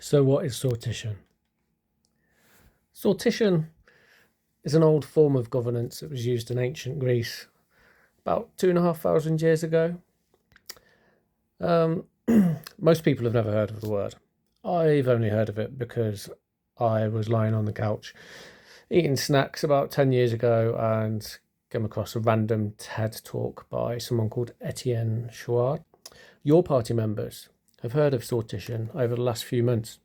So what is sortition? Sortition is an old form of governance that was used in ancient Greece about 2,500 years ago. Most people have never heard of the word. I've only heard of it because I was lying on the couch eating snacks about 10 years ago and came across a random TED talk by someone called Etienne Chouard. YourParty members have heard of sortition over the last few months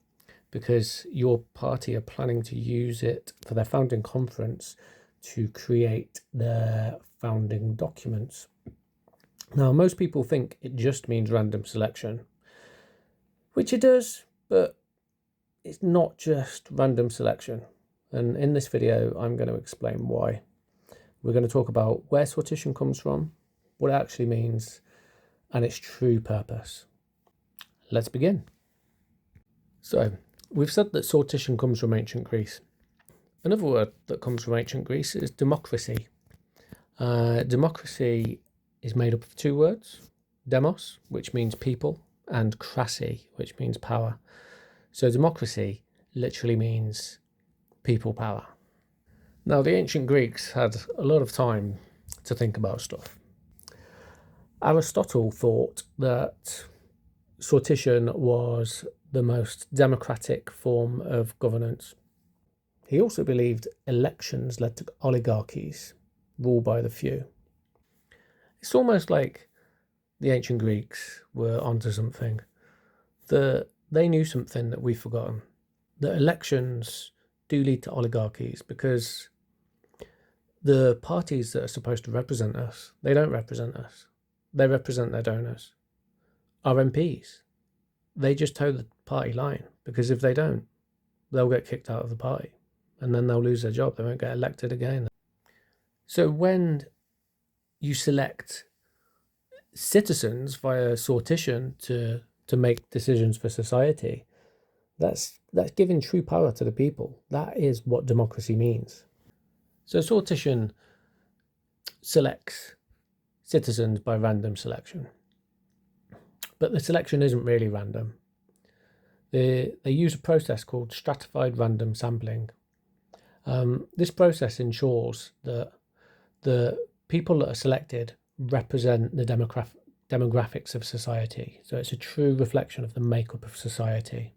because YourParty are planning to use it for their founding conference to create their founding documents. Now, most people think it just means random selection, which it does, but it's not just random selection. And in this video, I'm going to explain why. We're going to talk about where sortition comes from, what it actually means, and its true purpose. Let's begin. So, we've said that sortition comes from ancient Greece. Another word that comes from ancient Greece is democracy. Democracy is made up of two words, demos, which means people, and krasi, which means power. So democracy literally means people power. Now, the ancient Greeks had a lot of time to think about stuff. Aristotle thought that sortition was the most democratic form of governance. He also believed elections led to oligarchies, ruled by the few. It's almost like the ancient Greeks were onto something. They knew something that we've forgotten. That elections do lead to oligarchies because the parties that are supposed to represent us, they don't represent us. They represent their donors. Our MPs, they just toe the party line because if they don't, they'll get kicked out of the party and then they'll lose their job. They won't get elected again. So when you select citizens via sortition to make decisions for society, that's giving true power to the people. That is what democracy means. So sortition selects citizens by random selection. But the selection isn't really random. They use a process called stratified random sampling. This process ensures that the people that are selected represent the demographics of society. So it's a true reflection of the makeup of society.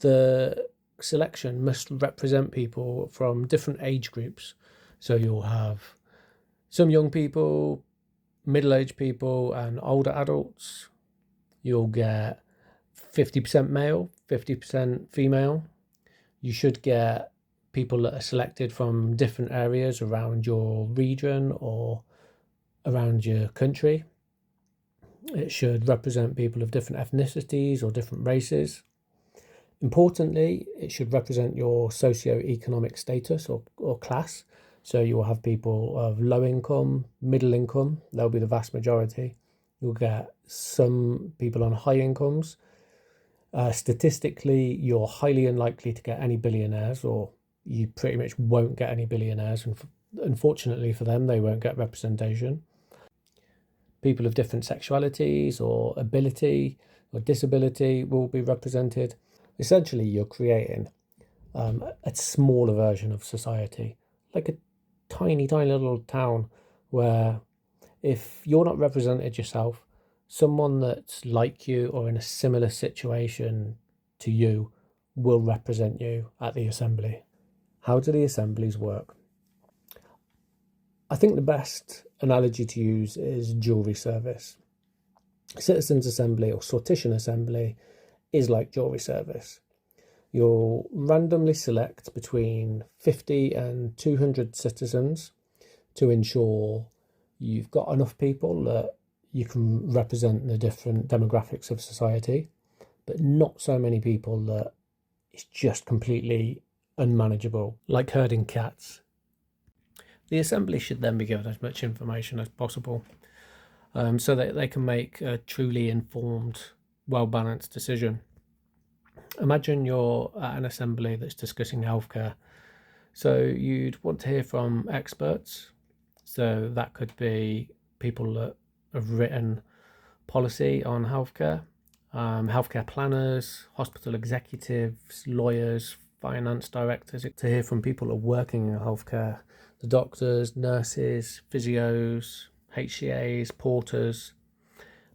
The selection must represent people from different age groups. So you'll have some young people, middle-aged people, and older adults. You'll get 50% male, 50% female. You should get people that are selected from different areas around your region or around your country. It should represent people of different ethnicities or different races. Importantly, it should represent your socio-economic status or class. So you'll have people of low income, middle income, they'll be the vast majority. You'll get some people on high incomes. Statistically, you're highly unlikely to get any billionaires, or you pretty much won't get any billionaires. And unfortunately for them, they won't get representation. People of different sexualities or ability or disability will be represented. Essentially, you're creating a smaller version of society, like a tiny, tiny little town where if you're not represented yourself, someone that's like you or in a similar situation to you will represent you at the assembly. How do the assemblies work? I think the best analogy to use is jewellery service. Citizens' assembly or sortition assembly is like jewellery service. You'll randomly select between 50 and 200 citizens to ensure you've got enough people that you can represent the different demographics of society, but not so many people that it's just completely unmanageable, like herding cats. The assembly should then be given as much information as possible so that they can make a truly informed, well-balanced decision. Imagine you're at an assembly that's discussing healthcare. So you'd want to hear from experts. So that could be people that have written policy on healthcare. healthcare planners, hospital executives, lawyers, finance directors, to hear from people who are working in healthcare, the doctors, nurses, physios, HCAs, porters.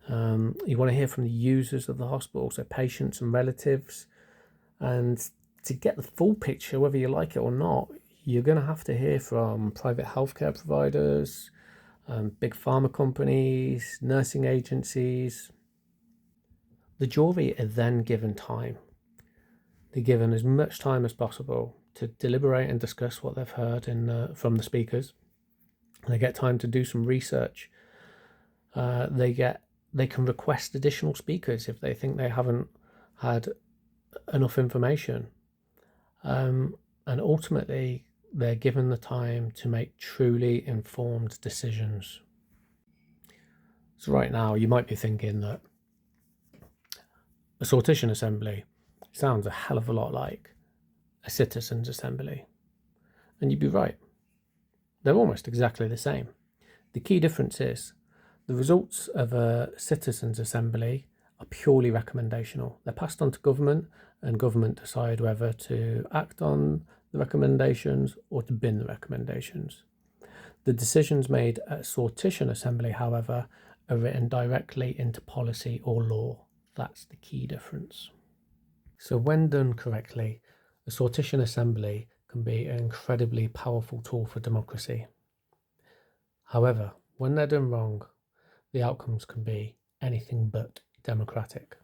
You want to hear from the users of the hospital, so patients and relatives. And to get the full picture, whether you like it or not, you're going to have to hear from private healthcare providers, big pharma companies, nursing agencies. The jury are then given time. They're given as much time as possible to deliberate and discuss what they've heard from the speakers. They get time to do some research. They can request additional speakers if they think they haven't had enough information. And ultimately, they're given the time to make truly informed decisions. So right now, you might be thinking that a sortition assembly sounds a hell of a lot like a citizens' assembly. And you'd be right. They're almost exactly the same. The key difference is the results of a citizens' assembly are purely recommendational. They're passed on to government, and government decide whether to act on the recommendations or to bin the recommendations. The decisions made at sortition assembly, however, are written directly into policy or law. That's the key difference. So when done correctly, a sortition assembly can be an incredibly powerful tool for democracy. However, when they're done wrong, the outcomes can be anything but democratic.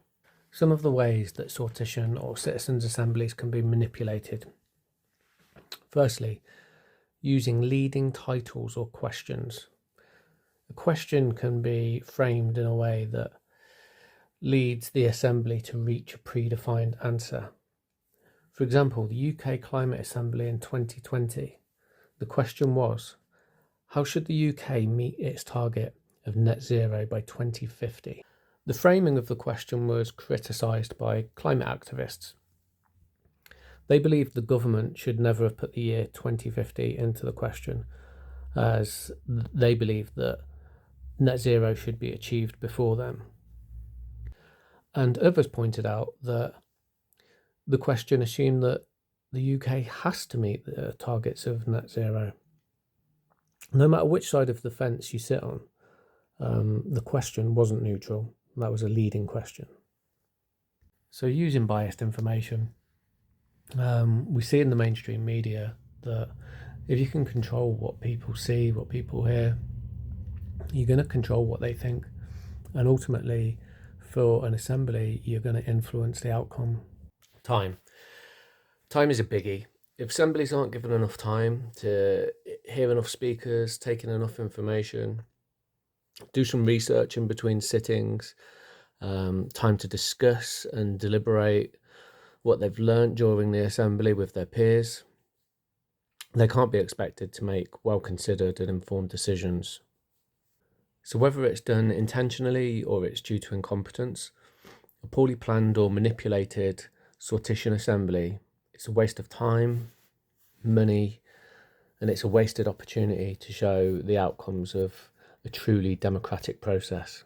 Some of the ways that sortition or citizens' assemblies can be manipulated. Firstly, using leading titles or questions. A question can be framed in a way that leads the assembly to reach a predefined answer. For example, the UK Climate Assembly in 2020, the question was, how should the UK meet its target of net zero by 2050? The framing of the question was criticised by climate activists. They believed the government should never have put the year 2050 into the question, as they believed that net zero should be achieved before then. And others pointed out that the question assumed that the UK has to meet the targets of net zero. No matter which side of the fence you sit on, the question wasn't neutral. That was a leading question. So using biased information, we see in the mainstream media that if you can control what people see, what people hear, you're going to control what they think. And ultimately, for an assembly, you're going to influence the outcome. Time is a biggie. If assemblies aren't given enough time to hear enough speakers, take in enough information, do some research in between sittings, time to discuss and deliberate what they've learnt during the assembly with their peers, they can't be expected to make well-considered and informed decisions. So whether it's done intentionally or it's due to incompetence, a poorly planned or manipulated sortition assembly, it's a waste of time, money, and it's a wasted opportunity to show the outcomes of a truly democratic process.